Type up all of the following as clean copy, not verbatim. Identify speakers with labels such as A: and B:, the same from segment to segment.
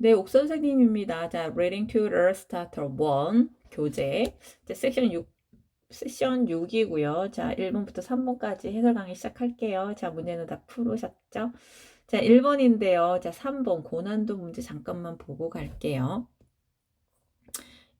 A: 네, 옥선생님입니다. 자, Reading Tutor Starter 1 교재. 자, 세션 6이고요. 자, 1번부터 3번까지 해설 강의 시작할게요. 자, 문제는 다 풀으셨죠? 자, 1번인데요. 자, 3번 고난도 문제 잠깐만 보고 갈게요.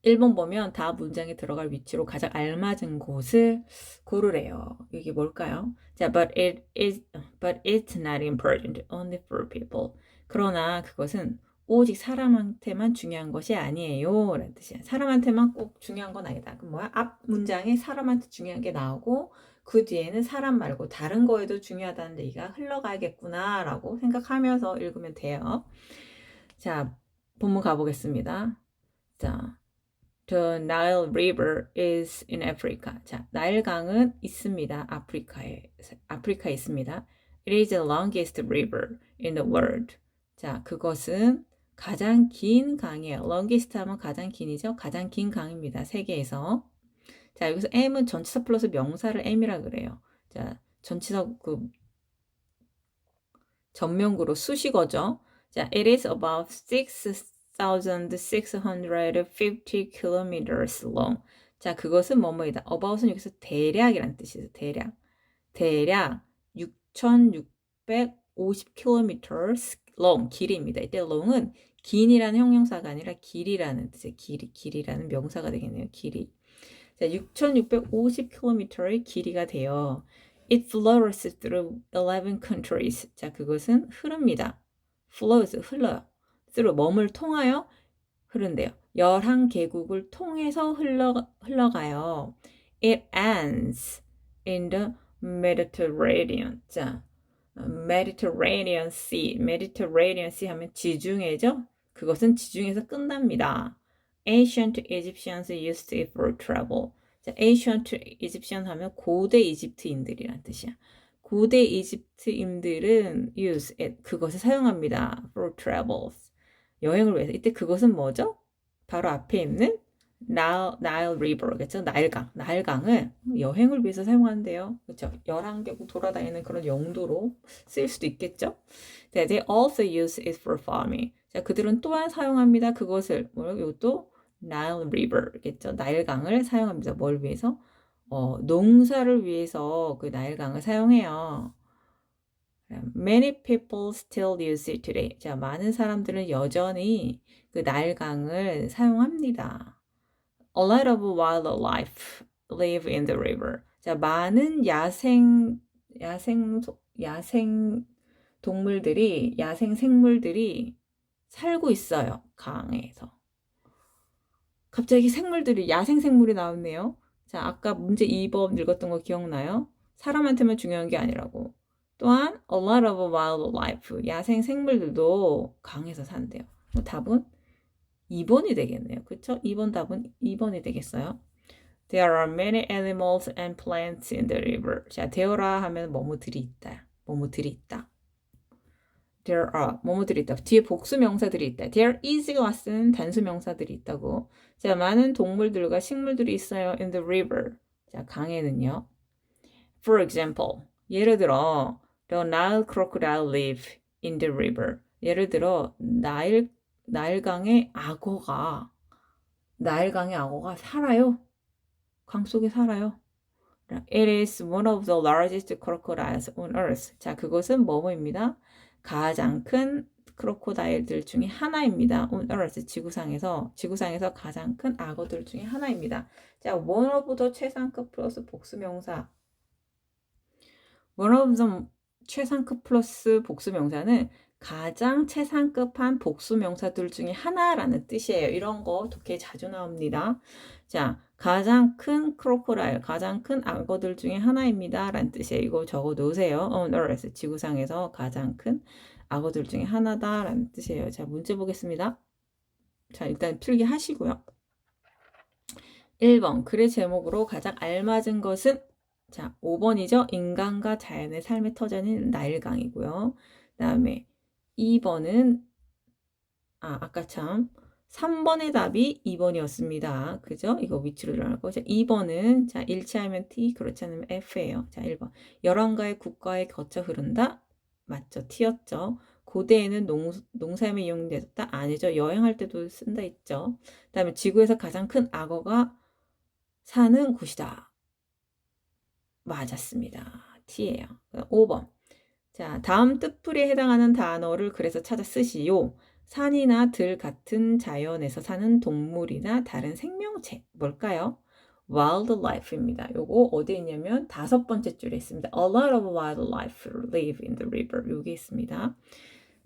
A: 1번 보면 다음 문장에 들어갈 위치로 가장 알맞은 곳을 고르래요. 이게 뭘까요? 자, but it's not important only for people. 그러나 그것은 오직 사람한테만 중요한 것이 아니에요. 라는 뜻이야. 사람한테만 꼭 중요한 건 아니다. 그럼 뭐야? 앞 문장에 사람한테 중요한 게 나오고 그 뒤에는 사람 말고 다른 거에도 중요하다는 얘기가 흘러가야겠구나 라고 생각하면서 읽으면 돼요. 자, 본문 가보겠습니다. 자, The Nile River is in Africa. 자, 나일강은 있습니다. 아프리카에 있습니다. It is the longest river in the world. 자, 그것은 가장 긴 강이에요. longest 하면 가장 긴이죠. 가장 긴 강입니다. 세계에서. 자, 여기서 M은 전치사 플러스 명사를 M이라 그래요. 자, 전치사 전명구로 수식어죠. 자, it is about 6,650 kilometers long. 자, 그것은 뭐뭐이다. about은 여기서 대략이란 뜻이에요. 대략 6,650 kilometers long, 길이입니다. 이때 long은 긴이라는 형용사가 아니라 길이라는 뜻이에요. 길이라는 명사가 되겠네요. 길이. 자, 6,650km의 길이가 돼요. It flows through 11 countries. 자, 그것은 흐릅니다. flows, 흘러요. through, 몸을 통하여 흐른대요. 11개국을 통해서 흘러가요. It ends in the Mediterranean. 자, Mediterranean Sea 하면 지중해죠? 그것은 지중해에서 끝납니다. Ancient Egyptians used it for travel. 자, Ancient Egyptian 하면 고대 이집트인들이란 뜻이야. 고대 이집트인들은 use it, 그것을 사용합니다. for travels. 여행을 위해서. 이때 그것은 뭐죠? 바로 앞에 있는 Nile River겠죠? 나일강을 여행을 위해서 사용하는데요. 그렇죠? 11개국 돌아다니는 그런 용도로 쓰일 수도 있겠죠? They also use it for farming. 자, 그들은 또한 사용합니다. 그것을 이것도 Nile River겠죠? 나일강을 사용합니다. 뭘 위해서? 농사를 위해서 그 나일강을 사용해요. Many people still use it today. 자, 많은 사람들은 여전히 그 나일강을 사용합니다. A lot of wildlife live in the river. 자, 많은 야생 생물들이 살고 있어요. 강에서. 갑자기 야생 생물이 나왔네요. 자, 아까 문제 2번 읽었던 거 기억나요? 사람한테만 중요한 게 아니라고. 또한 a lot of wildlife, 야생 생물들도 강에서 산대요. 답은 2번이 되겠네요. 그쵸? 2번 답은 2번이 되겠어요. There are many animals and plants in the river. 자, there라 하면 뭐뭐들이 있다. There are 뭐뭐들이 있다. 뒤에 복수 명사들이 있다. There is가 쓰는 단수 명사들이 있다고. 자, 많은 동물들과 식물들이 있어요. In the river. 자, 강에는요. For example, 예를 들어 The Nile crocodile live in the river. 예를 들어 나일강의 악어가 살아요. 강 속에 살아요. It is one of the largest crocodiles on earth. 자, 그것은 뭐뭐입니다. 가장 큰 크로코다일들 중에 하나입니다. On earth, 지구상에서 가장 큰 악어들 중에 하나입니다. 자, one of the 최상급 플러스 복수명사. one of the 최상급 플러스 복수명사는 가장 최상급한 복수명사들 중에 하나라는 뜻이에요. 이런 거 독해 자주 나옵니다. 자, 가장 큰 크로코다일, 가장 큰 악어들 중에 하나입니다. 라는 뜻이에요. 이거 적어 놓으세요. On earth, 지구상에서 가장 큰 악어들 중에 하나다. 라는 뜻이에요. 자, 문제 보겠습니다. 자, 일단 필기 하시고요. 1번, 글의 제목으로 가장 알맞은 것은 자, 5번이죠. 인간과 자연의 삶의 터전인 나일강이고요. 그 다음에 2번은 아까 참 3번의 답이 2번이었습니다. 그죠? 이거 위치로 들어가고. 자, 2번은 자, 일치하면 T, 그렇지 않으면 F예요. 자, 1번. 열왕가의 국가에 거쳐 흐른다. 맞죠? T였죠. 고대에는 농사에 이용됐다? 아니죠. 여행할 때도 쓴다 했죠. 그 다음에 지구에서 가장 큰 악어가 사는 곳이다. 맞았습니다. T예요. 5번. 자, 다음 뜻풀이에 해당하는 단어를 그래서 찾아 쓰시오. 산이나 들 같은 자연에서 사는 동물이나 다른 생명체. 뭘까요? wildlife입니다. 요거 어디에 있냐면 5번째 줄에 있습니다. A lot of wildlife live in the river. 여기 있습니다.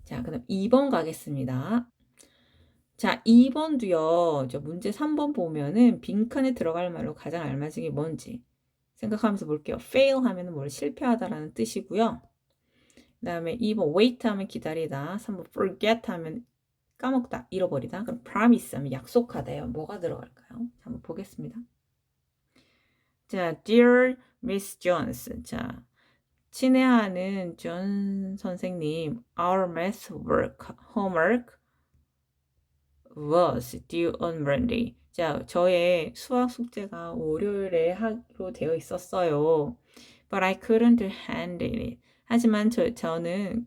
A: 자, 그다음 2번 가겠습니다. 자, 2번도요. 저 문제 3번 보면은 빈칸에 들어갈 말로 가장 알맞은 게 뭔지 생각하면서 볼게요. fail 하면은 뭘 실패하다라는 뜻이고요. 그 다음에 2번 wait 하면 기다리다. 3번 forget 하면 까먹다, 잃어버리다. 그럼 promise 하면 약속하다요. 뭐가 들어갈까요? 한번 보겠습니다. 자, Dear Miss Jones. 자, 친애하는 존 선생님, Our math work, homework was due on Monday. 자, 저의 수학 숙제가 월요일에 하기로 되어 있었어요. But I couldn't hand it. 하지만 저는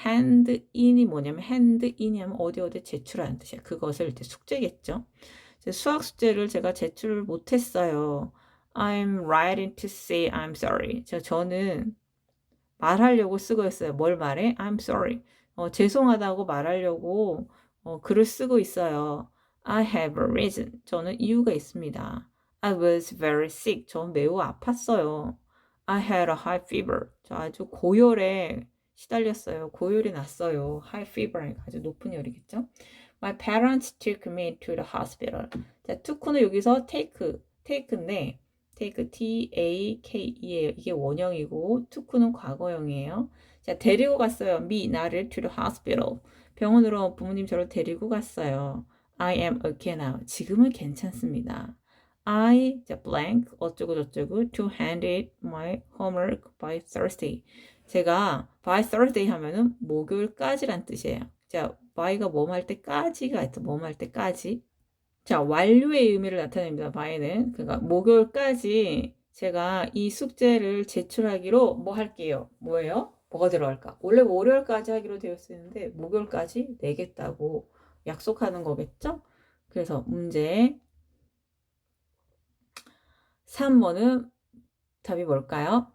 A: hand in이 뭐냐면 hand in이 하면 어디 제출하는 뜻이야. 그것을 이제 숙제겠죠. 수학 숙제를 제가 제출을 못했어요. I'm writing to say I'm sorry. 저는 말하려고 쓰고 있어요. 뭘 말해? I'm sorry. 죄송하다고 말하려고 글을 쓰고 있어요. I have a reason. 저는 이유가 있습니다. I was very sick. 저는 매우 아팠어요. I had a high fever. 저 아주 고열에 시달렸어요. 고열이 났어요. High fever. 아주 높은 열이겠죠? My parents took me to the hospital. 자, took는 여기서 take인데 take T-A-K-E예요. 이게 원형이고 took는 과거형이에요. 자, 데리고 갔어요. 나를 to the hospital. 병원으로 부모님 저를 데리고 갔어요. I am okay now. 지금은 괜찮습니다. 자, blank 어쩌고 저쩌고 to hand it my homework by Thursday. 제가 by Thursday 하면은 목요일까지란 뜻이에요. 자, by가 뭐할 때까지가 있죠. 뭐할 때까지. 자, 완료의 의미를 나타냅니다. by는. 그러니까 목요일까지 제가 이 숙제를 제출하기로 뭐 할게요. 뭐예요? 뭐가 들어갈까? 원래 월요일까지 하기로 되어 있었는데 목요일까지 내겠다고 약속하는 거겠죠? 그래서 문제 3번은 답이 뭘까요?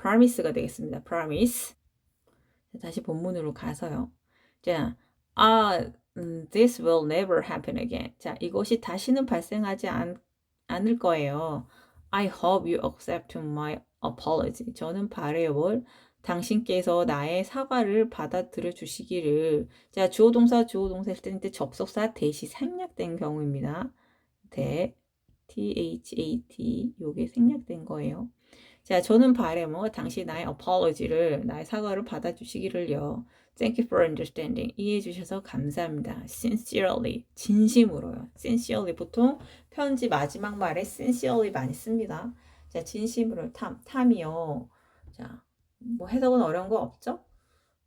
A: promise가 되겠습니다. promise. 다시 본문으로 가서요. 자, this will never happen again. 자, 이것이 다시는 발생하지 않을 거예요. I hope you accept my apology. 저는 바래요. 뭘? 당신께서 나의 사과를 받아들여 주시기를. 자, 주어 동사 했을 때 접속사 대시 생략된 경우입니다. THAT 요게 생략된 거예요. 자, 저는 바래 당신 나의 apology를 나의 사과를 받아주시기를요. Thank you for understanding. 이해해 주셔서 감사합니다. Sincerely 진심으로요. Sincerely 보통 편지 마지막 말에 sincerely 많이 씁니다. 자, 진심으로 탐이요. 자, 뭐 해석은 어려운 거 없죠?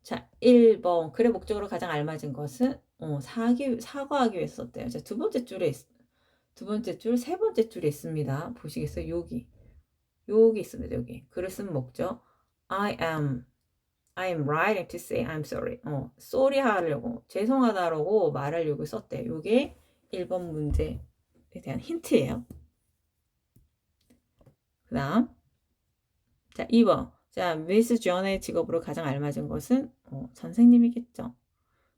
A: 자, 1번 글의 목적으로 가장 알맞은 것은 사과하기 위해서 썼대요. 자, 두 번째 줄, 세 번째 줄에 있습니다. 보시겠어요? 여기 있습니다. 여기 글을 쓴 목적 I am writing to say I'm sorry. sorry 하려고 죄송하다라고 말하려고 썼대. 요게 1번 문제에 대한 힌트예요. 그 다음 자 2번 자 미스 존의 직업으로 가장 알맞은 것은 선생님이겠죠.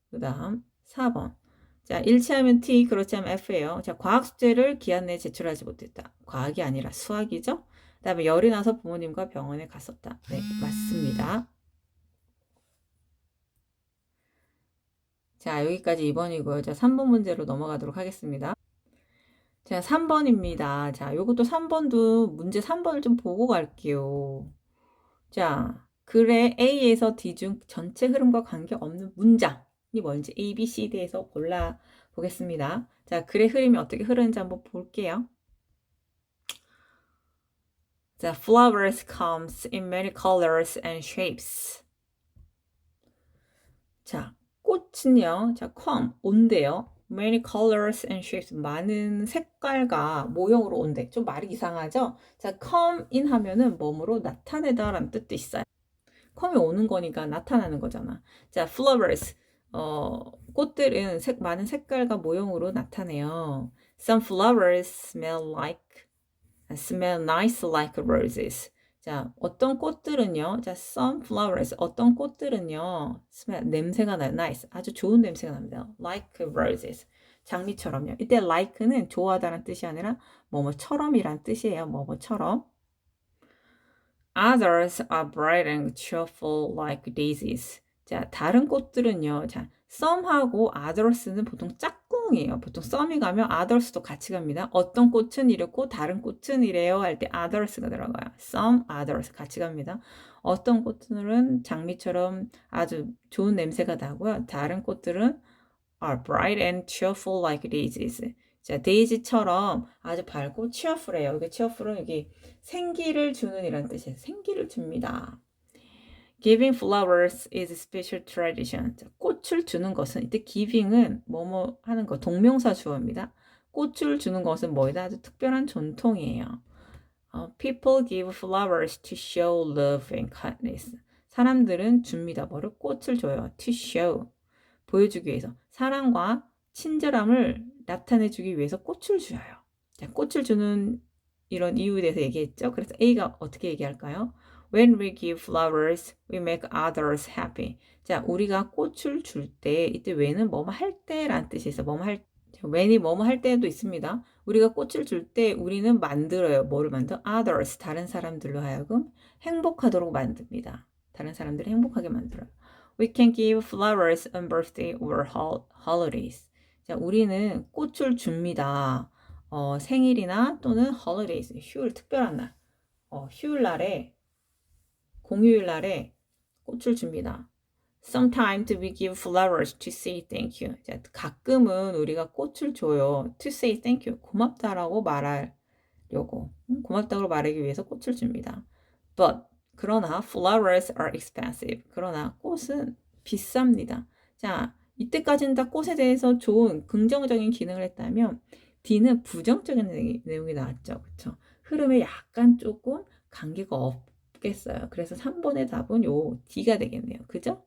A: 그 다음 4번 자 일치하면 T 그렇지 않으면 F예요. 자 과학 숙제를 기한 내에 제출하지 못했다. 과학이 아니라 수학이죠. 그 다음에 열이 나서 부모님과 병원에 갔었다. 네 맞습니다. 자, 여기까지 2번이고요. 자, 3번 문제로 넘어가도록 하겠습니다. 자, 3번입니다. 자, 요것도 3번도 문제 3번을 좀 보고 갈게요. 자, 글의 A에서 D 중 전체 흐름과 관계없는 문장이 뭔지 A, B, C, D에서 골라 보겠습니다. 자, 글의 흐름이 어떻게 흐르는지 한번 볼게요. 자, flowers comes in many colors and shapes. 자, 꽃은요. 자, come 온대요. Many colors and shapes 많은 색깔과 모형으로 온대. 좀 말이 이상하죠? 자, come in 하면은 몸으로 나타내다라는 뜻도 있어요. come 오는 거니까 나타나는 거잖아. 자, flowers. 꽃들은 많은 색깔과 모형으로 나타내요. Some flowers smell nice like roses. 자, 어떤 꽃들은요. 자, some flowers. 어떤 꽃들은요. smell 냄새가 나요. nice. 아주 좋은 냄새가 납니다. like roses. 장미처럼요. 이때 like는 좋아하다는 뜻이 아니라 뭐뭐처럼이란 뜻이에요. 뭐뭐처럼. Others are bright and cheerful like daisies. 자, 다른 꽃들은요. 자, some하고 others는 보통 짝꿍이에요. 보통 some이 가면 others도 같이 갑니다. 어떤 꽃은 이렇고 다른 꽃은 이래요 할 때 others가 들어가요. some, others 같이 갑니다. 어떤 꽃들은 장미처럼 아주 좋은 냄새가 나고요. 다른 꽃들은 are bright and cheerful like daisies. 자, 데이지처럼 아주 밝고 cheerful해요. 이게 cheerful은 여기 생기를 주는 이란 뜻이에요. 생기를 줍니다. Giving flowers is a special tradition. 자, 꽃을 주는 것은 이때 giving은 뭐뭐 하는 거 동명사 주어입니다. 꽃을 주는 것은 뭐이다? 아주 특별한 전통이에요. People give flowers to show love and kindness. 사람들은 줍니다. 뭐를? 꽃을 줘요. To show. 보여주기 위해서. 사랑과 친절함을 나타내주기 위해서 꽃을 주어요. 자, 꽃을 주는 이런 이유에 대해서 얘기했죠. 그래서 A가 어떻게 얘기할까요? When we give flowers, we make others happy. 자, 우리가 꽃을 줄 때, 이때 when은 뭐뭐 할 때라는 뜻이 있어요. 뭐뭐 할 when이 뭐뭐 할 때도 있습니다. 우리가 꽃을 줄 때 우리는 만들어요. 뭐를 만들어? Others, 다른 사람들로 하여금 행복하도록 만듭니다. 다른 사람들을 행복하게 만들어요. We can give flowers on birthday or holidays. 자, 우리는 꽃을 줍니다. 생일이나 또는 holidays, 휴일, 특별한 날. 휴일날에, 공휴일날에 꽃을 줍니다. Sometimes we give flowers to say thank you. 자, 가끔은 우리가 꽃을 줘요. To say thank you. 고맙다라고 말하려고. 고맙다고 말하기 위해서 꽃을 줍니다. But 그러나 flowers are expensive. 그러나 꽃은 비쌉니다. 자, 이때까지는 다 꽃에 대해서 좋은 긍정적인 기능을 했다면 D는 부정적인 내용이 나왔죠. 그렇죠? 흐름에 약간 조금 관계가 없겠어요. 그래서 3번의 답은 요 D가 되겠네요. 그죠?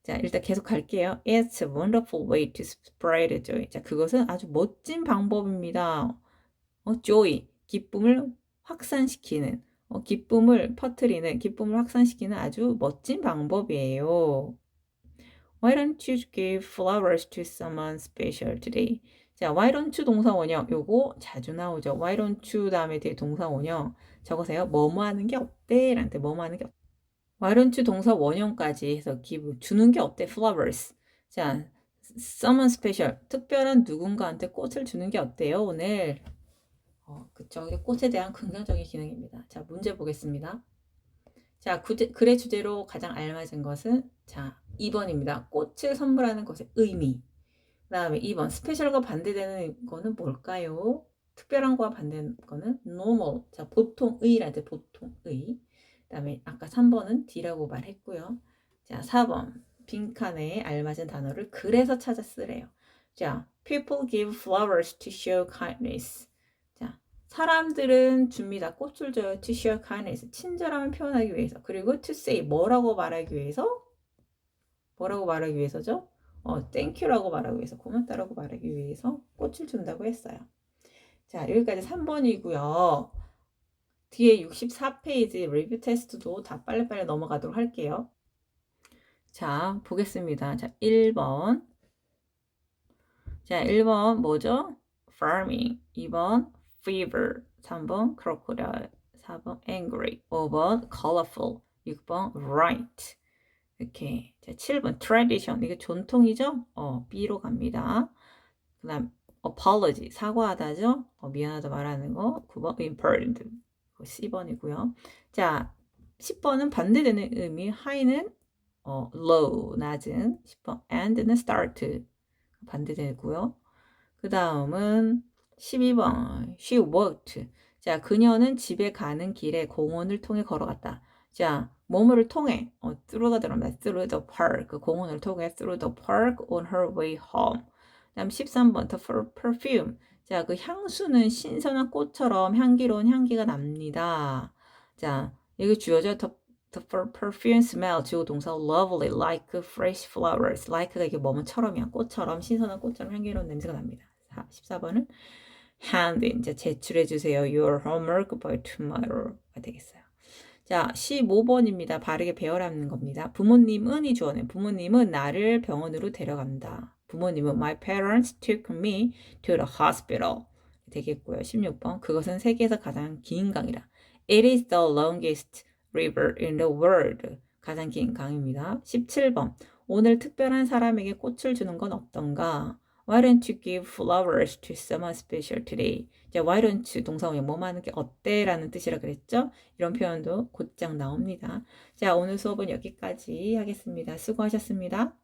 A: 자, 일단 계속 갈게요. It's a wonderful way to spread joy. 자, 그것은 아주 멋진 방법입니다. joy, 기쁨을 확산시키는, 기쁨을 퍼뜨리는, 기쁨을 확산시키는 아주 멋진 방법이에요. Why don't you give flowers to someone special today? 자, why don't you 동사 원형, 요거 자주 나오죠. Why don't you 다음에 뒤에 동사 원형 적으세요. 뭐뭐 하는 게 어때? 라는 때 뭐뭐 하는 게 어때? Why don't you 동사 원형까지 해서 give, 주는 게 어때? Flowers. 자, someone special, 특별한 누군가한테 꽃을 주는 게 어때요? 오늘. 그쵸. 이게 꽃에 대한 긍정적인 기능입니다. 자, 문제 보겠습니다. 자, 글의 주제로 가장 알맞은 것은 자, 2번입니다. 꽃을 선물하는 것의 의미. 그 다음에 2번, 스페셜과 반대되는 거는 뭘까요? 특별한 거와 반대되는 거는 normal. 자, 보통의라는 때 보통의. 그 다음에 아까 3번은 D라고 말했고요. 자, 4번, 빈칸에 알맞은 단어를 그래서 찾아 쓰래요. 자, people give flowers to show kindness. 자, 사람들은 줍니다. 꽃을 줘요. To show kindness. 친절함을 표현하기 위해서. 그리고 to say. 뭐라고 말하기 위해서? 뭐라고 말하기 위해서죠? thank you라고 말하기 위해서. 고맙다라고 말하기 위해서 꽃을 준다고 했어요. 자, 여기까지 3번이고요. 뒤에 64페이지 리뷰 테스트도 다 빨리빨리 넘어가도록 할게요. 자, 보겠습니다. 자, 1번. 자, 1번 뭐죠? farming. 2번 fever. 3번 crocodile. 4번 angry. 5번 colorful. 6번 right. 이렇게. 자, 7번 tradition. 이게 전통이죠? B로 갑니다. 그 다음 apology. 사과하다죠? 미안하다 말하는 거. 9번 important. 10번이고요. 자, 10번은 반대되는 의미. high는 low, 낮은. 10번 and는 start. 반대되고요. 그 다음은 12번 she walked. 자, 그녀는 집에 가는 길에 공원을 통해 걸어갔다. 자, 뭐뭐를 통해 through가 들어갑니다. through the park. 공원을 통해 through the park on her way home. 그 다음 13번 the perfume. 자, 그 향수는 신선한 꽃처럼 향기로운 향기가 납니다. 자, 여기 주어져 the The perfume smell 주어 동사 lovely like fresh flowers. like가 이게 뭐뭐처럼이야. 꽃처럼 신선한 꽃처럼 향기로운 냄새가 납니다. 14번은 hand 이제 제출해 주세요. Your homework by tomorrow가 되겠어요. 자, 15번입니다. 바르게 배워라는 겁니다. 부모님은 이 주어네. 부모님은 나를 병원으로 데려간다. 부모님은 my parents took me to the hospital. 되겠고요. 16번. 그것은 세계에서 가장 긴 강이라. It is the longest river in the world. 가장 긴 강입니다. 17번. 오늘 특별한 사람에게 꽃을 주는 건 어떤가? Why don't you give flowers to someone special today? 자, why don't you 동사원이 뭐뭐 하는 게 어때? 라는 뜻이라 그랬죠? 이런 표현도 곧장 나옵니다. 자, 오늘 수업은 여기까지 하겠습니다. 수고하셨습니다.